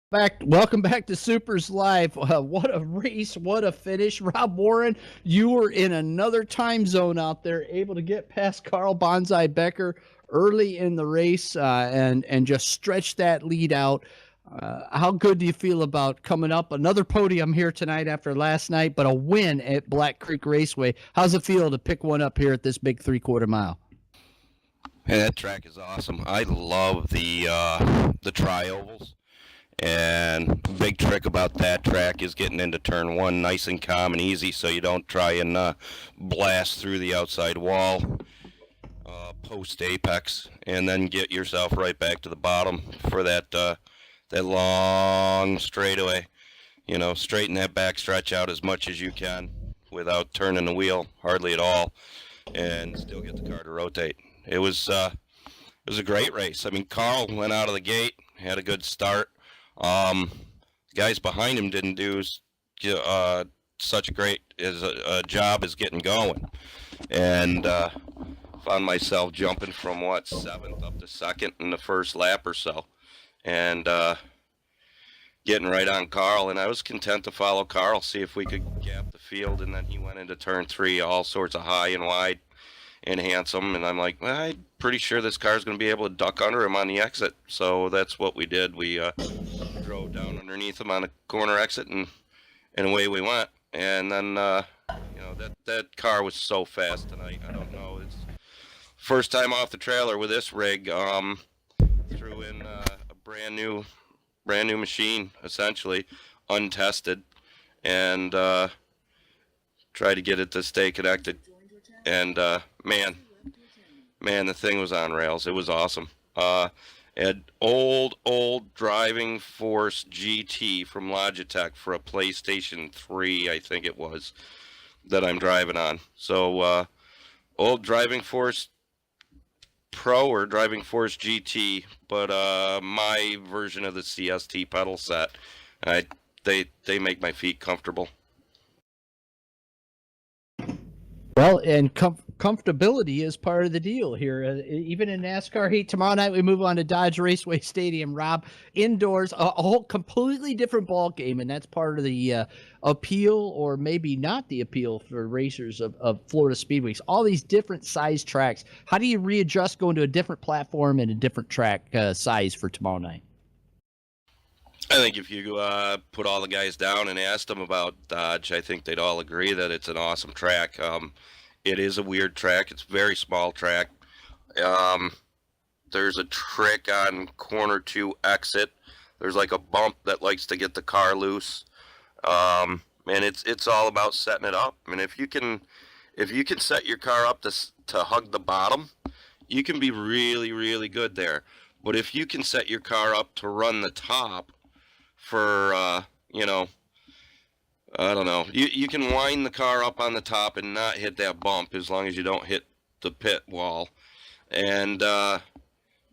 Welcome back to Supers Live. What a race, what a finish. Rob Warren, you were in another time zone out there, able to get past Carl Bonsai Becker early in the race and just stretch that lead out. How good do you feel about coming up? Another podium here tonight after last night, but a win at Black Creek Raceway. How's it feel to pick one up here at this big 3/4 mile? Hey, that track is awesome. I love the tri-ovals. And the big trick about that track is getting into turn one nice and calm and easy so you don't try and blast through the outside wall post apex and then get yourself right back to the bottom for that long straightaway. You know, straighten that back stretch out as much as you can without turning the wheel hardly at all and still get the car to rotate. It was a great race. I mean, Carl went out of the gate, had a good start. Guys behind him didn't do such a great a job as getting going, and found myself jumping from 7th up to 2nd in the first lap or so, and getting right on Carl. And I was content to follow Carl, see if we could gap the field, and then he went into turn 3, all sorts of high and wide and handsome, and I'm like, well, I'm pretty sure this car's going to be able to duck under him on the exit. So that's what we did. We drove down underneath him on a corner exit, and away we went. And then you know, that car was so fast tonight. I don't know, it's first time off the trailer with this rig. Threw in a brand new machine, essentially untested, and tried to get it to stay connected. And man, the thing was on rails. It was awesome. Had old Driving Force GT from Logitech for a PlayStation 3, I think it was, that I'm driving on. So old Driving Force Pro or Driving Force GT, but my version of the CST pedal set. They make my feet comfortable. Well, and comfortability is part of the deal here. Even in NASCAR heat, tomorrow night we move on to Dodge Raceway Stadium, Rob. Indoors, a whole completely different ball game, and that's part of the appeal, or maybe not the appeal, for racers of Florida Speedweeks. All these different size tracks. How do you readjust going to a different platform and a different track size for tomorrow night? I think if you put all the guys down and asked them about Dodge, I think they'd all agree that it's an awesome track. It is a weird track. It's a very small track. There's a trick on corner 2 exit. There's like a bump that likes to get the car loose. And it's all about setting it up. I mean, if you can set your car up to hug the bottom, you can be really, really good there. But if you can set your car up to run the top, for you know, I don't know, you can wind the car up on the top and not hit that bump, as long as you don't hit the pit wall, and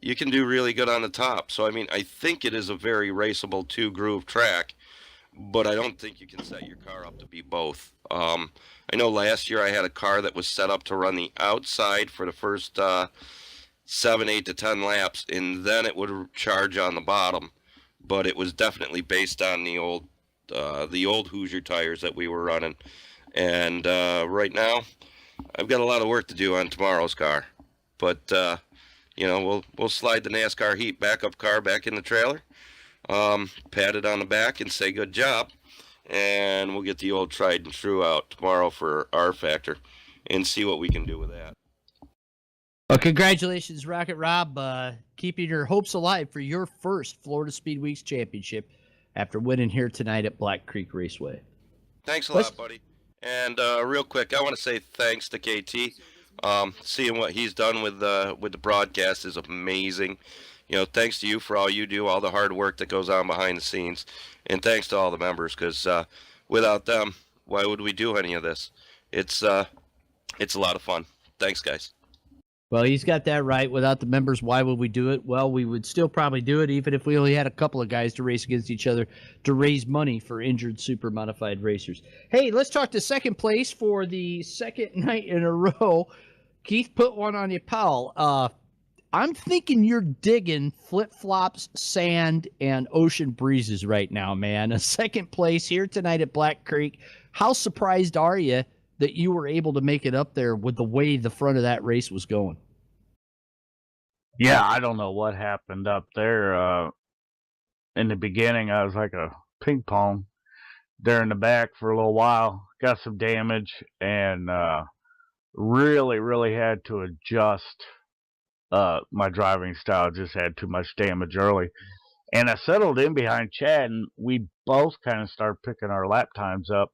you can do really good on the top. So I mean, I think it is a very raceable 2-groove track, but I don't think you can set your car up to be both. I know last year I had a car that was set up to run the outside for the first 7, 8 to 10 laps, and then it would charge on the bottom. But it was definitely based on the old Hoosier tires that we were running. And right now, I've got a lot of work to do on tomorrow's car. But you know, we'll slide the NASCAR heat backup car back in the trailer, pat it on the back, and say good job. And we'll get the old tried and true out tomorrow for R Factor, and see what we can do with that. Well, congratulations, Rocket Rob, keeping your hopes alive for your first Florida Speedweeks championship after winning here tonight at Black Creek Raceway. Thanks a lot, buddy. And real quick, I want to say thanks to KT. Seeing what he's done with the broadcast is amazing. You know, thanks to you for all you do, all the hard work that goes on behind the scenes, and thanks to all the members, because without them, why would we do any of this? It's a lot of fun. Thanks, guys. Well, he's got that right. Without the members, why would we do it? Well, we would still probably do it, even if we only had a couple of guys to race against each other to raise money for injured Supermodified racers. Hey, let's talk to second place for the second night in a row. Keith put one on you, Powell. I'm thinking you're digging flip-flops, sand, and ocean breezes right now, man. A second place here tonight at Black Creek. How surprised are you that you were able to make it up there with the way the front of that race was going? Yeah, I don't know what happened up there. In the beginning, I was like a ping pong there in the back for a little while. Got some damage and really, really had to adjust my driving style. Just had too much damage early. And I settled in behind Chad, and we both kind of started picking our lap times up.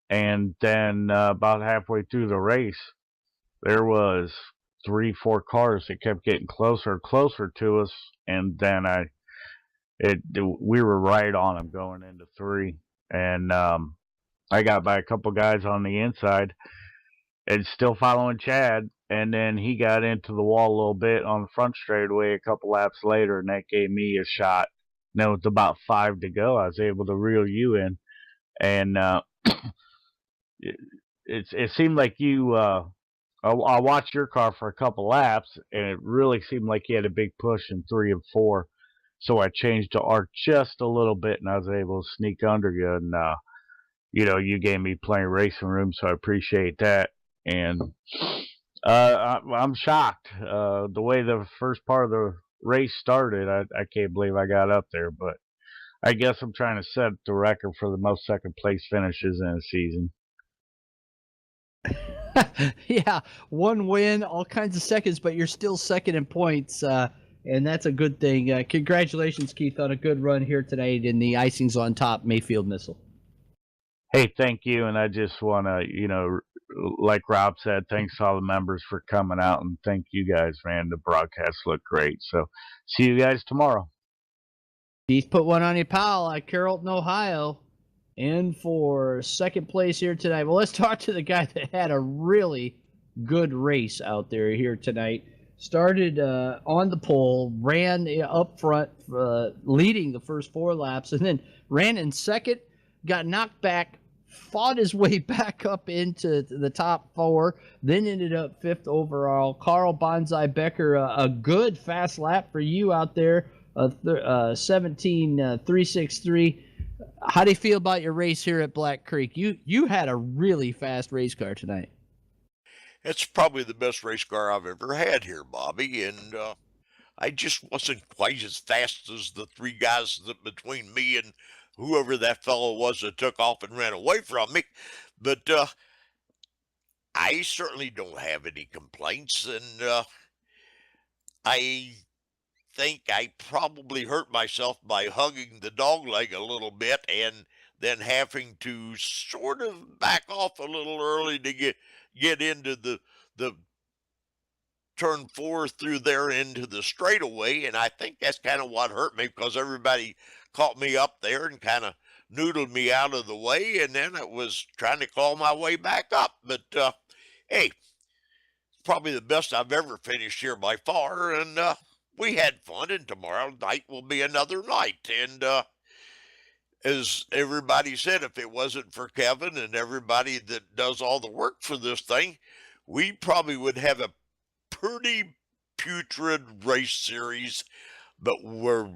And then about halfway through the race, there was 3, 4 cars that kept getting closer and closer to us. And then we were right on them going into 3. And I got by a couple guys on the inside and still following Chad. And then he got into the wall a little bit on the front straightaway a couple laps later, and that gave me a shot. And then with about 5 to go, I was able to reel you in. And it seemed like you, I watched your car for a couple laps, and it really seemed like you had a big push in 3 and 4. So I changed to arc just a little bit, and I was able to sneak under you. And, you gave me plenty of racing room, so I appreciate that. And I'm shocked. The way the first part of the race started, I can't believe I got up there. But I guess I'm trying to set the record for the most second place finishes in a season. Yeah, one win, all kinds of seconds, but you're still second in points, and that's a good thing. Congratulations, Keith, on a good run here tonight in the Icings on Top Mayfield Missile. Hey, thank you, and I just want to, like Rob said, thanks to all the members for coming out, and thank you guys, man. The broadcast looked great, so see you guys tomorrow. Keith put one on you, pal, at Carrollton, Ohio. In for second place here tonight. Well, let's talk to the guy that had a really good race out there here tonight. Started on the pole, ran up front, leading the first 4 laps, and then ran in second, got knocked back, fought his way back up into the top 4, then ended up 5th overall. Carl Bonsai Becker, a good fast lap for you out there, 17.363. How do you feel about your race here at Black Creek? You had a really fast race car tonight. It's probably the best race car I've ever had here, Bobby, and I just wasn't quite as fast as the 3 guys that between me and whoever that fellow was that took off and ran away from me. But I certainly don't have any complaints, and I think I probably hurt myself by hugging the dog leg a little bit and then having to sort of back off a little early to get into the turn 4 through there into the straightaway. And I think that's kind of what hurt me, because everybody caught me up there and kind of noodled me out of the way. And then it was trying to claw my way back up. But hey, probably the best I've ever finished here by far. And we had fun, and tomorrow night will be another night. And as everybody said, if it wasn't for Kevin and everybody that does all the work for this thing, we probably would have a pretty putrid race series. But we're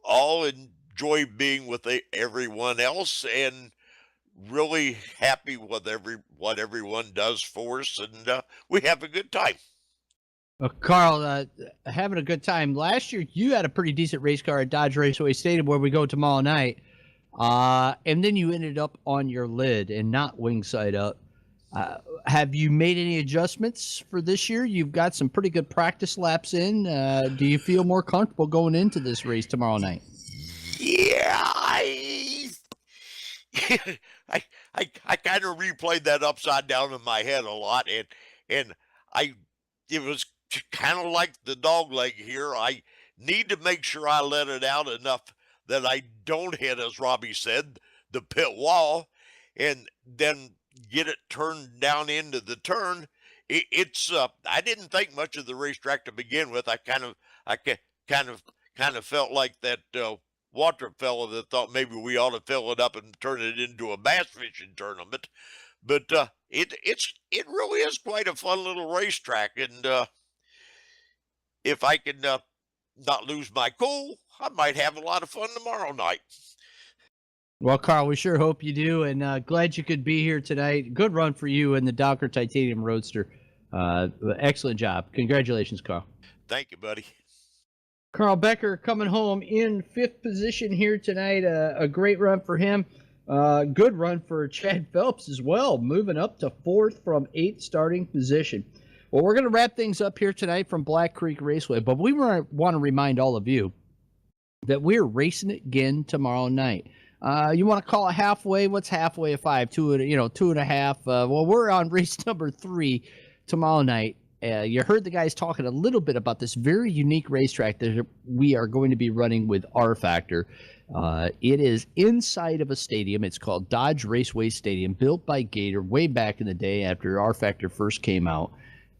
all enjoy being with everyone else, and really happy with what everyone does for us, and we have a good time. Carl, having a good time. Last year, you had a pretty decent race car at Dodge Raceway Stadium, where we go tomorrow night. And then you ended up on your lid and not wing side up. Have you made any adjustments for this year? You've got some pretty good practice laps in. Do you feel more comfortable going into this race tomorrow night? Yeah, I kind of replayed that upside down in my head a lot, and it was kind of like the dog leg here. I need to make sure I let it out enough that I don't hit, as Robbie said, the pit wall, and then get it turned down into the turn. It's I didn't think much of the racetrack to begin with. I kind of felt like that water fella that thought maybe we ought to fill it up and turn it into a bass fishing tournament. But it really is quite a fun little racetrack, and if I can not lose my cool, I might have a lot of fun tomorrow night. Well, Carl, we sure hope you do, and glad you could be here tonight. Good run for you in the Docker Titanium Roadster. Excellent job. Congratulations, Carl. Thank you, buddy. Carl Becker coming home in 5th position here tonight. A great run for him. Good run for Chad Phelps as well, moving up to 4th from 8th starting position. Well, we're going to wrap things up here tonight from Black Creek Raceway, but we want to remind all of you that we're racing again tomorrow night. You want to call it halfway? What's halfway of 5? 2.5. Well, we're on race number 3 tomorrow night. You heard the guys talking a little bit about this very unique racetrack that we are going to be running with R Factor. It is inside of a stadium. It's called Dodge Raceway Stadium, built by Gator way back in the day after R Factor first came out.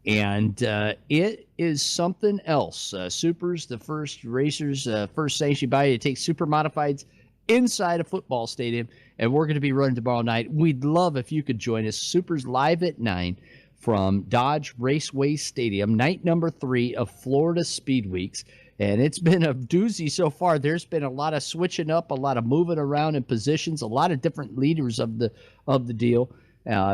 And it is something else. SUPRS, the first racers, first sanctioned by it, takes Supermodifieds inside a football stadium, and we're going to be running tomorrow night. We'd love if you could join us. SUPRS live at 9 from Dodge Raceway Stadium, night number 3 of Florida Speedweeks. And it's been a doozy so far. There's been a lot of switching up, a lot of moving around in positions, a lot of different leaders of the deal.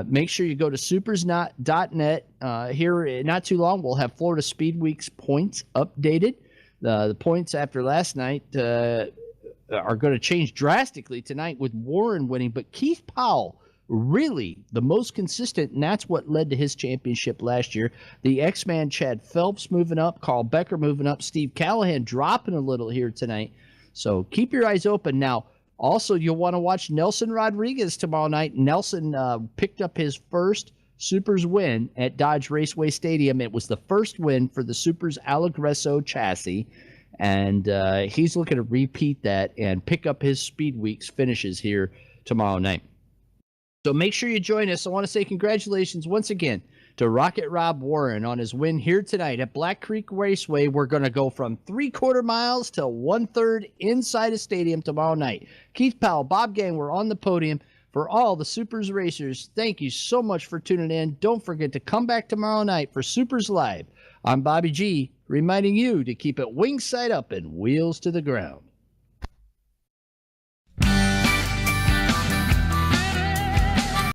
Make sure you go to supers.net. Here, not too long, we'll have Florida Speedweeks points updated. The points after last night are going to change drastically tonight with Warren winning, but Keith Powell really the most consistent, and that's what led to his championship last year. The X-Man Chad Phelps moving up, Carl Becker moving up, Steve Callahan dropping a little here tonight. So keep your eyes open. Now, also, you'll want to watch Nelson Rodriguez tomorrow night. Nelson picked up his first SUPRS win at Dodge Raceway Stadium. It was the first win for the SUPRS Allegresso chassis, and he's looking to repeat that and pick up his Speedweeks finishes here tomorrow night. So make sure you join us. I want to say congratulations once again to Rocket Rob Warren on his win here tonight at Black Creek Raceway. We're going to go from 3/4 miles to 1/3 inside a stadium tomorrow night. Keith Powell, Bob Gang, we're on the podium. For all the SUPRS racers, thank you so much for tuning in. Don't forget to come back tomorrow night for SUPRS Live. I'm Bobby G, reminding you to keep it wings side up and wheels to the ground.